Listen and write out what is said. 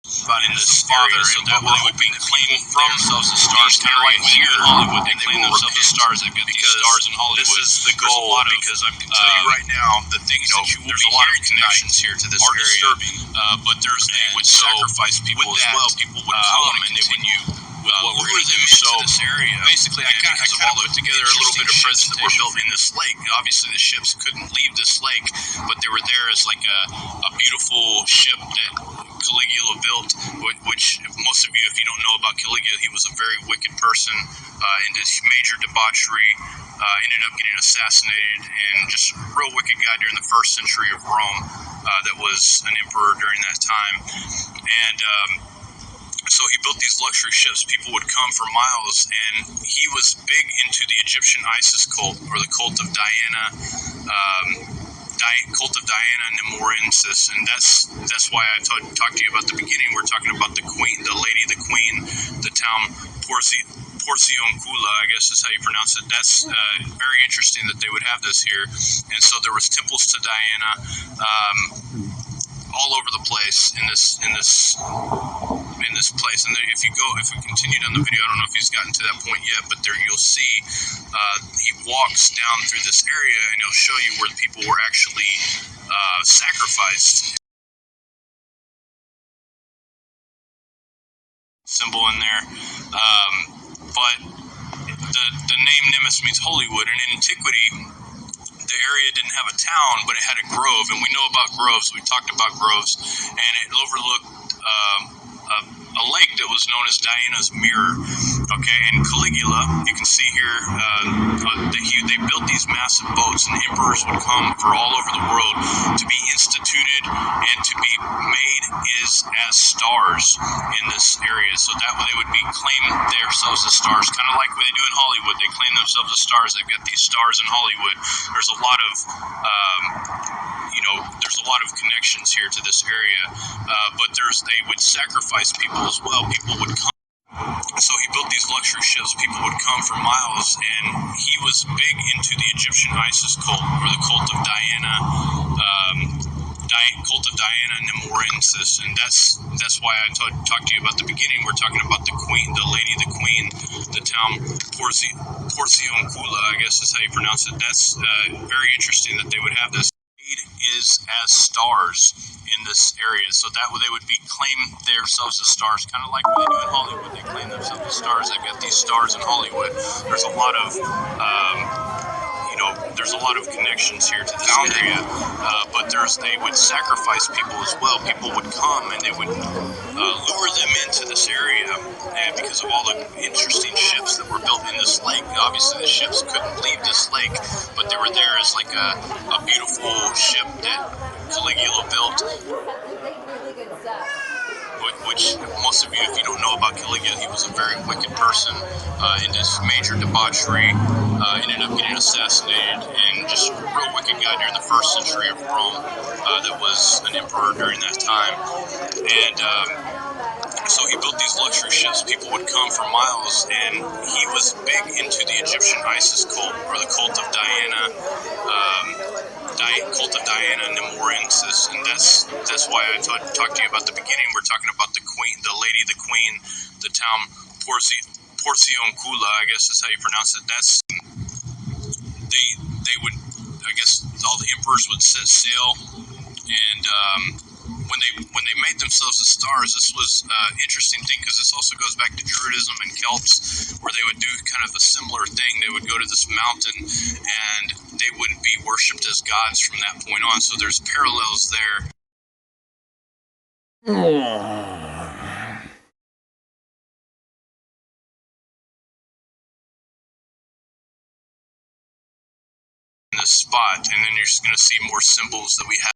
in this area, so that we're hoping claim from themselves as stars, kind of like here in Hollywood, they claim themselves as stars. They've got these stars in Hollywood. This is the goal, because I can tell you right now, the things that you will there's a lot of connections here to this area, disturbing, but they would sacrifice people as well. People would come and they would what we're going to do. So this area, basically, I kind of put together a little bit of presentation that were built in this lake. Obviously, the ships couldn't leave this lake, but they were there as like a beautiful ship that Caligula built, which most of you, if you don't know about Caligula, he was a very wicked person, into major debauchery, ended up getting assassinated, and just a real wicked guy during the 1st century of Rome, that was an emperor during that time. And so he built these luxury ships. People would come for miles, and he was big into the Egyptian Isis cult, or the cult of Diana, Nemorensis, and that's why I talked to you about the beginning. We're talking about the queen, the queen, the town Porcioncula, I guess is how you pronounce it. That's very interesting that they would have this here. And so there was temples to Diana all over the place in this place. And if we continue down the video, I don't know if he's gotten to that point yet, but there you'll see he walks down through this area, and he'll show you where people were actually sacrificed. Symbol in there, but the name Nemes means Hollywood, and in antiquity the area didn't have a town, but it had a grove, and we know about groves. We talked about groves, and it overlooked a lake that was known as Diana's Mirror. Okay, and Caligula, you can see here, they built these massive boats, and emperors would come from all over the world to be instituted and to be made as stars in this area. So that way they would claim themselves as stars, kind of like what they do in Hollywood. They claim themselves as stars. They've got these stars in Hollywood. There's a lot of there's a lot of connections here to this area, but they would sacrifice people as well. People would come. So he built these luxury ships. People would come for miles, and he was big into the Egyptian Isis cult, or the cult of Diana, Nemorensis, and that's why I talked to you about the beginning. We're talking about the queen, the town Porcioncula, I guess is how you pronounce it. That's very interesting that they would have this. Is as stars in this area, so that way they would claim themselves as stars, kind of like what they do in Hollywood. They claim themselves as stars. They've got these stars in Hollywood. There's a lot of there's a lot of connections here to this area, but they would sacrifice people as well. People would come and they would lure them into this area, and because of all the interesting ships that were built in this lake. Obviously the ships couldn't leave this lake, but they were there as like a beautiful ship that Caligula built, which most of you, if you don't know about Caligula, he was a very wicked person, into major debauchery, ended up getting assassinated, and just a real wicked guy during the 1st century of Rome, that was an emperor during that time. And so he built these luxury ships. People would come for miles, and he was big into the Egyptian Isis cult, or the cult of Diana, Nemorensis, and that's why I talked to you about the beginning. We're talking about the queen, the town Porcioncula, I guess is how you pronounce it. That's they would, I guess, all the emperors would set sail, and when they made themselves as stars, this was an interesting thing, because this also goes back to Druidism and Celts, where they would do kind of a similar thing. They would go to this mountain, and they would be worshipped as gods from that point on. So there's parallels there. In this spot, and then you're just going to see more symbols that we have.